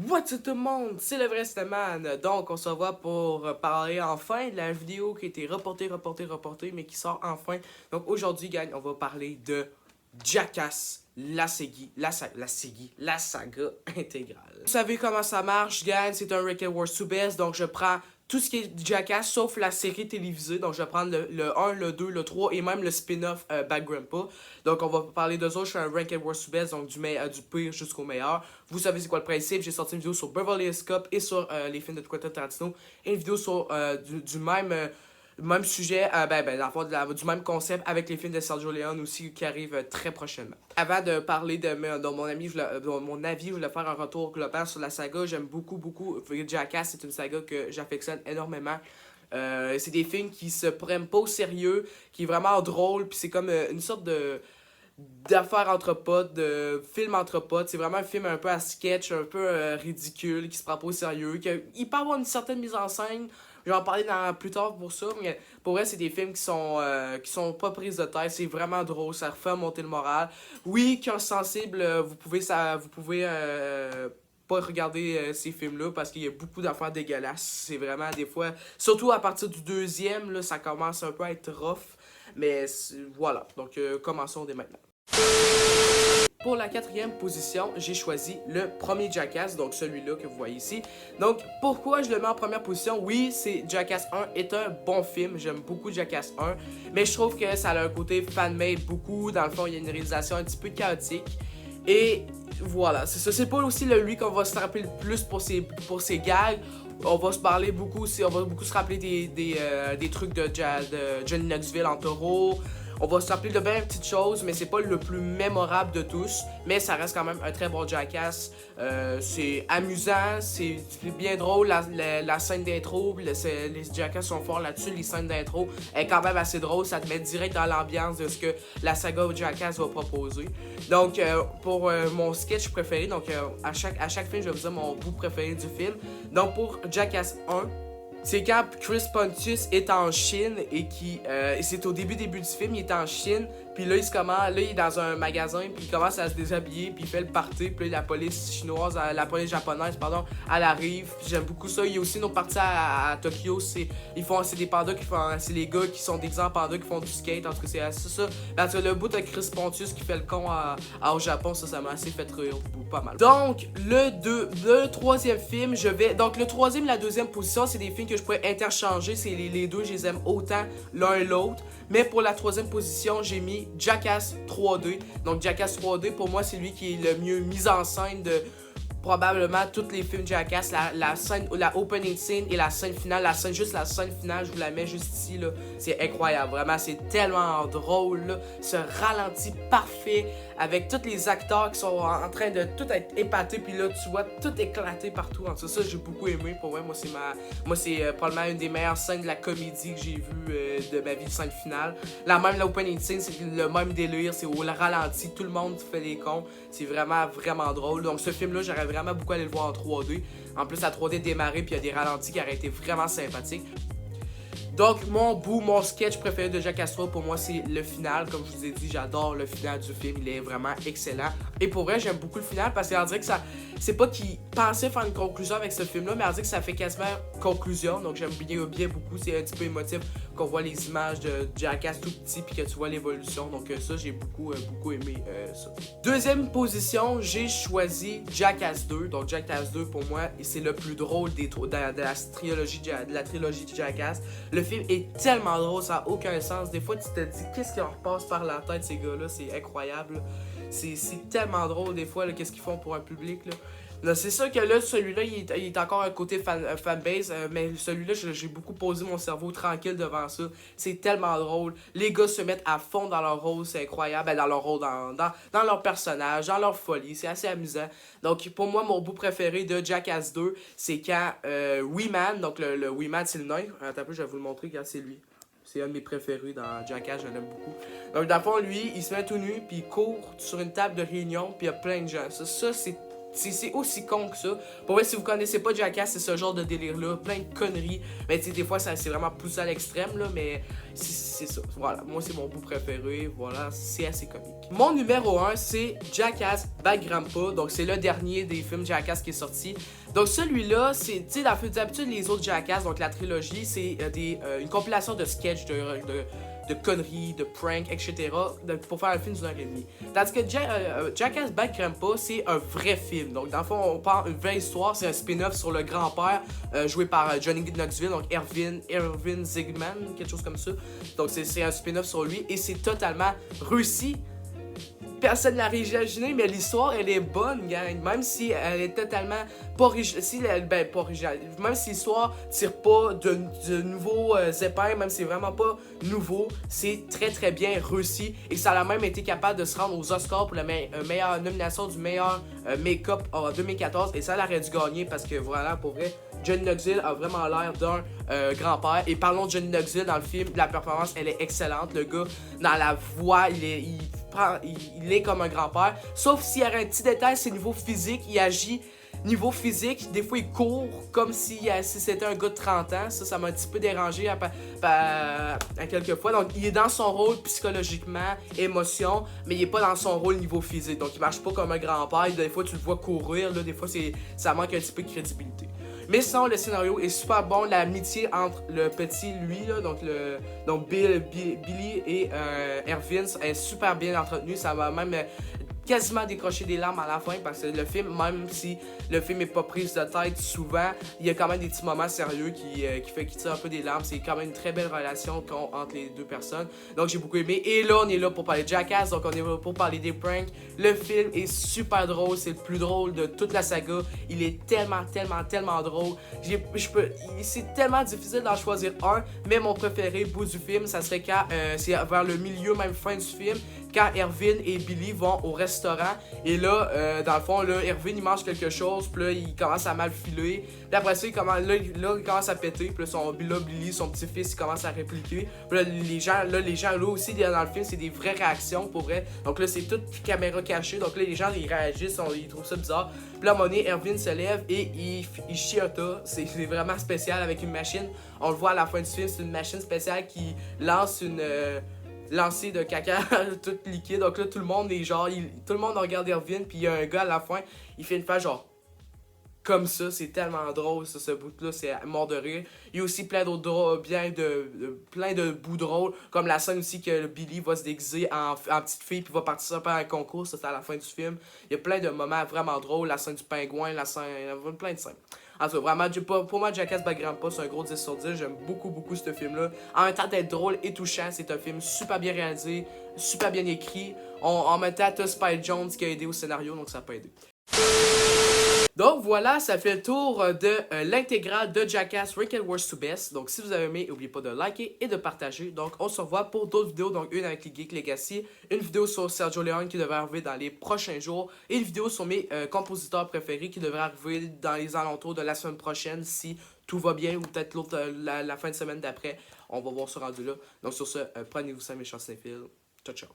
What's up tout le monde, c'est le vrai Stéman. Donc on se revoit pour parler enfin de la vidéo qui a été reportée, mais qui sort enfin. Donc aujourd'hui, gang, on va parler de Jackass, la saga intégrale. Vous savez comment ça marche, gang, c'est un Rick and Morty best, donc je prends tout ce qui est Jackass sauf la série télévisée. Donc je vais prendre le 1, le 2, le 3 et même le spin-off Bad Grandpa. Donc on va parler d'eux autres. Je suis un Rank and Worst Best, donc du pire jusqu'au meilleur. Vous savez c'est quoi le principe. J'ai sorti une vidéo sur Beverly Hills Cop et sur les films de Quentin Tarantino. Et une vidéo sur même sujet, du même concept avec les films de Sergio Leone aussi qui arrivent très prochainement. Avant de parler de mon avis, je voulais faire un retour global sur la saga. J'aime beaucoup Jackass, c'est une saga que j'affectionne énormément. C'est des films qui se prennent pas au sérieux, qui est vraiment drôle, puis c'est comme une sorte d'affaires entre potes, de film entre potes. C'est vraiment un film un peu à sketch, un peu ridicule, qui se prend pas au sérieux. Il peut avoir une certaine mise en scène. Je vais en parler plus tard pour ça, mais pour vrai, c'est des films qui sont pas prises de tête. C'est vraiment drôle, ça refait monter le moral. Oui, cœur sensible, vous pouvez pas regarder ces films-là parce qu'il y a beaucoup d'affaires dégueulasses. C'est vraiment des fois, surtout à partir du deuxième, là, ça commence un peu à être rough. Mais voilà, donc commençons dès maintenant. Pour la quatrième position, j'ai choisi le premier Jackass, donc celui-là que vous voyez ici. Donc, pourquoi je le mets en première position? Oui, c'est Jackass 1 est un bon film, j'aime beaucoup Jackass 1, mais je trouve que ça a un côté fan-made beaucoup. Dans le fond, il y a une réalisation un petit peu chaotique. Et voilà, c'est ça. C'est pas aussi lui qu'on va se rappeler le plus pour ses gags. On va se parler beaucoup aussi, on va beaucoup se rappeler des trucs de Johnny Knoxville en taureau. On va se rappeler de bien petites choses, mais c'est pas le plus mémorable de tous. Mais ça reste quand même un très bon Jackass. C'est amusant, c'est bien drôle. La scène d'intro, les Jackass sont forts là-dessus. Les scènes d'intro est quand même assez drôle. Ça te met direct dans l'ambiance de ce que la saga Jackass va proposer. Donc, pour mon sketch préféré, donc à chaque film, je vais vous dire mon bout préféré du film. Donc, pour Jackass 1, c'est quand Chris Pontius est en Chine et c'est au début du film, il est en Chine, puis là il est dans un magasin, puis il commence à se déshabiller, puis il fait le party, puis là, la police japonaise, elle arrive, puis j'aime beaucoup ça. Il y a aussi une autre partie à Tokyo, c'est des pandas c'est les gars qui sont déguisés en pandas qui font du skate, en tout cas c'est assez ça. Parce que le bout de Chris Pontius qui fait le con au Japon, ça m'a assez fait rire, pas mal. Donc, le troisième film, donc le troisième et la deuxième position, c'est des films que je pourrais interchanger, c'est les deux, je les aime autant l'un et l'autre. Mais pour la troisième position, j'ai mis Jackass 3D. Donc Jackass 3D, pour moi, c'est lui qui est le mieux mis en scène de probablement tous les films Jackass. La opening scene et la scène finale. La scène finale, je vous la mets juste ici, là. C'est incroyable, vraiment, c'est tellement drôle, là. Ce ralenti parfait avec tous les acteurs qui sont en train de tout être épatés, puis là, tu vois tout éclater partout. En tout cas, ça, j'ai beaucoup aimé. Pour moi, c'est probablement une des meilleures scènes de la comédie que j'ai vue de ma vie, scène finale. L'opening scene, c'est le même délire, c'est au ralenti, tout le monde fait les cons. C'est vraiment, vraiment drôle. Donc, ce film-là, j'aurais vraiment beaucoup à aller le voir en 3D. En plus, la 3D démarrée, puis il y a des ralentis qui auraient été vraiment sympathiques. Donc, mon sketch préféré de Jackass 3, pour moi, c'est le final. Comme je vous ai dit, j'adore le final du film. Il est vraiment excellent. Et pour vrai, j'aime beaucoup le final parce qu'on dirait que c'est pas qu'il pensait faire une conclusion avec ce film-là, mais on dirait que ça fait quasiment conclusion. Donc, j'aime bien beaucoup. C'est un petit peu émotif qu'on voit les images de Jackass tout petit puis que tu vois l'évolution. Donc, ça, j'ai beaucoup aimé ça. Deuxième position, j'ai choisi Jackass 2. Donc, Jackass 2, pour moi, c'est le plus drôle de la trilogie de Jackass. Le film est tellement drôle, ça n'a aucun sens. Des fois, tu te dis, qu'est-ce qui leur passe par la tête, ces gars-là? C'est incroyable. C'est tellement drôle, des fois, qu'est-ce qu'ils font pour un public. Là, c'est sûr que là, celui-là, il est encore un côté fanbase, mais celui-là, j'ai beaucoup posé mon cerveau tranquille devant ça. C'est tellement drôle. Les gars se mettent à fond dans leur rôle, c'est incroyable. Dans leur rôle, dans leur personnage, dans leur folie. C'est assez amusant. Donc, pour moi, mon bout préféré de Jackass 2, c'est quand Wee Man, donc le Wee Man, c'est le nain. Attends un peu, je vais vous le montrer, quand c'est lui. C'est un de mes préférés dans Jackass, je l'aime beaucoup. Donc, dans le fond, lui, il se met tout nu, puis il court sur une table de réunion, puis il y a plein de gens. Ça, c'est aussi con que ça. Pour vrai, si vous connaissez pas Jackass, c'est ce genre de délire-là, plein de conneries. Mais tu sais, des fois, c'est vraiment poussé à l'extrême, là, mais c'est ça. Voilà, moi, c'est mon bout préféré. Voilà, c'est assez comique. Mon numéro 1, c'est Jackass Bad Grandpa. Donc, c'est le dernier des films Jackass qui est sorti. Donc, celui-là, c'est, tu sais, d'habitude, les autres Jackass, donc la trilogie, c'est une compilation de sketchs, de conneries, de pranks, etc. Pour faire un film d'une heure et demie. Tandis que Jackass Bad Grandpa, c'est un vrai film. Donc, dans le fond, on parle une vraie histoire. C'est un spin-off sur le grand-père joué par Johnny Knoxville, donc Irvin Zsigman, quelque chose comme ça. Donc, c'est un spin-off sur lui et c'est totalement réussi. Personne ne l'a imaginé, mais l'histoire, elle est bonne, gang. Même si elle est totalement pas originale. Pas originale. Même si l'histoire tire pas de nouveaux épingles, même si c'est vraiment pas nouveau, c'est très très bien réussi. Et ça a même été capable de se rendre aux Oscars pour la meilleure nomination du meilleur make-up en 2014. Et ça l'aurait dû gagner parce que voilà, pour vrai, Johnny Knoxville a vraiment l'air d'un grand-père. Et parlons de Johnny Knoxville dans le film, la performance, elle est excellente. Le gars, dans la voix, il est comme un grand-père. Sauf s'il y a un petit détail, c'est niveau physique. Il agit niveau physique. Des fois, il court comme si c'était un gars de 30 ans. Ça m'a un petit peu dérangé à quelques fois. Donc, il est dans son rôle psychologiquement, émotion, mais il est pas dans son rôle niveau physique. Donc, il marche pas comme un grand-père. Des fois, tu le vois courir. Là, des fois, ça manque un petit peu de crédibilité. Mais sinon, le scénario est super bon. L'amitié entre le petit, lui, là, donc Billy et Irvin est super bien entretenue. Ça va même quasiment décrocher des larmes à la fin parce que le film, même si le film est pas prise de tête souvent, il y a quand même des petits moments sérieux qui fait qu'il tire un peu des larmes. C'est quand même une très belle relation entre les deux personnes. Donc j'ai beaucoup aimé. Et là, on est là pour parler de Jackass, donc on est là pour parler des pranks. Le film est super drôle, c'est le plus drôle de toute la saga. Il est tellement drôle. C'est tellement difficile d'en choisir un, mais mon préféré bout du film, ça serait quand c'est vers le milieu, même fin du film, quand Irvin et Billy vont au restaurant. Et là, dans le fond, là, Irvin, il mange quelque chose, puis là, il commence à mal filer. Puis après ça, il commence à péter. Puis là, Billy, son petit-fils, il commence à répliquer. Puis là, les gens, là aussi, dans le film, c'est des vraies réactions, pour vrai. Donc là, c'est toute caméra cachée. Donc là, les gens, ils réagissent, ils trouvent ça bizarre. Puis là, à un moment donné, Irvin se lève et il chiota. C'est vraiment spécial avec une machine. On le voit à la fin du film, c'est une machine spéciale qui lance une... lancé de caca tout liquide. Donc là, tout le monde est genre, tout le monde regarde Irvin, puis il y a un gars à la fin, il fait une face genre comme ça. C'est tellement drôle, ça, ce bout-là, c'est mort de rire. Il y a aussi plein d'autres plein de bouts drôles, comme la scène aussi que Billy va se déguiser en petite fille, puis va participer à un concours, ça c'est à la fin du film. Il y a plein de moments vraiment drôles, la scène du pingouin, plein de scènes. En tout cas, vraiment, pour moi, Jackass Bad Grandpa, c'est un gros 10 sur 10. J'aime beaucoup ce film-là. En même temps d'être drôle et touchant, c'est un film super bien réalisé, super bien écrit. En même temps, t'as Spike Jonze qui a aidé au scénario, donc ça peut aider. Donc voilà, ça fait le tour de l'intégrale de Jackass Wicked Worst to Best. Donc si vous avez aimé, n'oubliez pas de liker et de partager. Donc on se revoit pour d'autres vidéos, donc une avec les Geek Legacy, une vidéo sur Sergio Leone qui devrait arriver dans les prochains jours, et une vidéo sur mes compositeurs préférés qui devrait arriver dans les alentours de la semaine prochaine si tout va bien, ou peut-être la fin de semaine d'après. On va voir ce rendu là. Donc sur ce, prenez-vous ça mes chers cinéphiles. Ciao ciao.